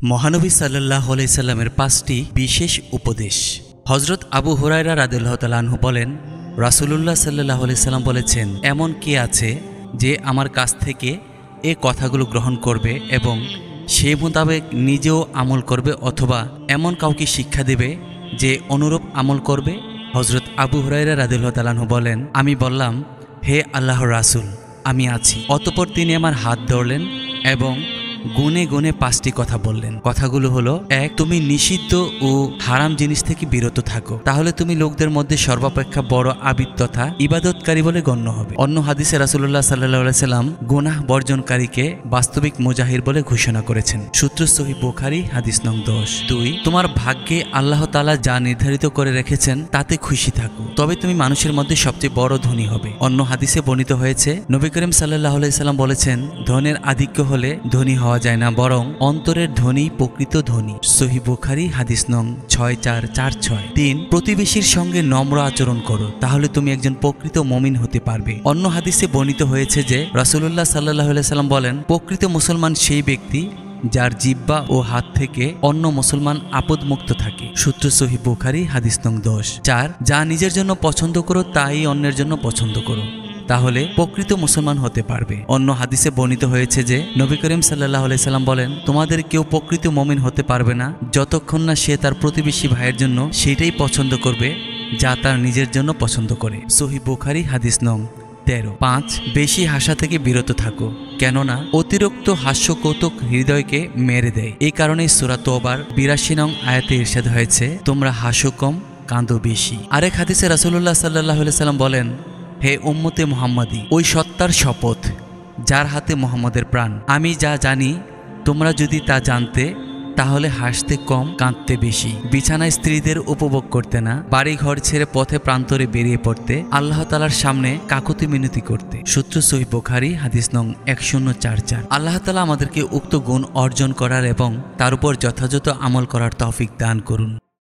মহানবী সাল্লাল্লাহু আলাইহি সাল্লামের ৫টি বিশেষ উপদেশ। হযরত আবু হুরায়রা রাদিয়াল্লাহু তাআলা আনহু বলেন, রাসূলুল্লাহ সাল্লাল্লাহু আলাইহি সাল্লাম বলেছেন, এমন কে আছে যে আমার কাছ থেকে এ কথাগুলো গ্রহণ করবে এবং সেই মোতাবেক নিজেও আমল করবে অথবা এমন কাউকে শিক্ষা দেবে যে অনুরূপ আমল করবে। হযরত আবু হুরায়রা রাদিয়াল্লাহু তাআলা আনহু বলেন, আমি বললাম, হে আল্লাহর রাসূল, আমি আছি। অতঃপর তিনি আমার হাত ধরলেন এবং গুনে গুনে ৫টি কথা বললেন। কথাগুলো হলো, ১. তুমি নিষিদ্ধ ও হারাম জিনিস থেকে বিরত থাকো, তাহলে তুমি লোকদের মধ্যে সর্বাপেক্ষা বড় আবিদ তথা ইবাদতকারী বলে গণ্য হবে। অন্য হাদিসে রাসূলুল্লাহ সাল্লাল্লাহু আলাইহি সাল্লাম গুনাহ বর্জনকারীকে বাস্তবিক মুজাহির বলে ঘোষণা করেছেন। সূত্র সহিহ বুখারী হাদিস নং ১০। ২. তোমার ভাগ্যে আল্লাহ তাআলা যা নির্ধারিত করে রেখেছেন তাতে খুশি থাকো, তবে তুমি মানুষের মধ্যে সবচেয়ে বড় ধনী হবে। অন্য হাদিসে বর্ণিত হয়েছে, নবী করিম সাল্লাল্লাহু আলাইহি সাল্লাম বলেছেন, ধনের আধিক্য হলে ধনী হওয়া যায় না, বরং অন্তরের ধনী প্রকৃত ধনী। সহিহ বুখারী হাদিস নং ৬৪৪৬। ৩. প্রতিবেশীর সঙ্গে নম্র আচরণ করো, তাহলে তুমি একজন প্রকৃত মুমিন হতে পারবে। অন্য হাদিসে বর্ণিত হয়েছে যে রাসূলুল্লাহ সাল্লাল্লাহু আলাইহি সাল্লাম বলেন, প্রকৃত মুসলমান সেই ব্যক্তি যার জিহ্বা ও হাত থেকে অন্য মুসলমান আপদমুক্ত থাকে। সূত্র সহিহ বুখারী হাদিস নং ১০। ৪. যা নিজের জন্য পছন্দ করো তাই অন্যের জন্য পছন্দ করো, তাহলে প্রকৃত মুসলমান হতে পারবে। অন্য হাদিসে বর্ণিত হয়েছে যে নবী করিম সাল্লাল্লাহু আলাইহি সাল্লাম বলেন, তোমাদের কেউ প্রকৃত মুমিন হতে পারবে না যতক্ষণ না সে তার প্রতিবেশী ভাইয়ের জন্য সেটাই পছন্দ করবে যা তার নিজের জন্য পছন্দ করে। সহিহ বুখারী হাদিস নং ১৩। ৫. বেশি হাসা থেকে বিরত থাকো, কেননা অতিরিক্ত হাস্য কৌতুক হৃদয়কে মেরে দেয়। এই কারণে সূরা তওবার ৮২ নং আয়াতে ইরশাদ হয়েছে, তোমরা হাসো কম, কাঁদো বেশি। আরেক হাদিসে রাসূলুল্লাহ সাল্লাল্লাহু আলাইহি সাল্লাম বলেন, হে উম্মতে মুহাম্মাদী, ওই সত্তার শপথ যার হাতে মুহাম্মদের প্রাণ, আমি যা জানি তোমরা যদি তা জানতে তাহলে হাসতে কম, কাঁদতে বেশি, বিছানায় স্ত্রীদের উপভোগ করতে না, বাড়ি ঘর ছেড়ে পথে প্রান্তরে বেরিয়ে পড়তে, আল্লাহ তাআলার সামনে কাকুতি মিনতি করতে। সূত্র সহিহ বুখারী হাদিস নং ১০৪৪। আল্লাহ তাআলা আমাদেরকে উক্ত গুণ অর্জন করার এবং তার উপর যথাযথ আমল করার তৌফিক দান করুন।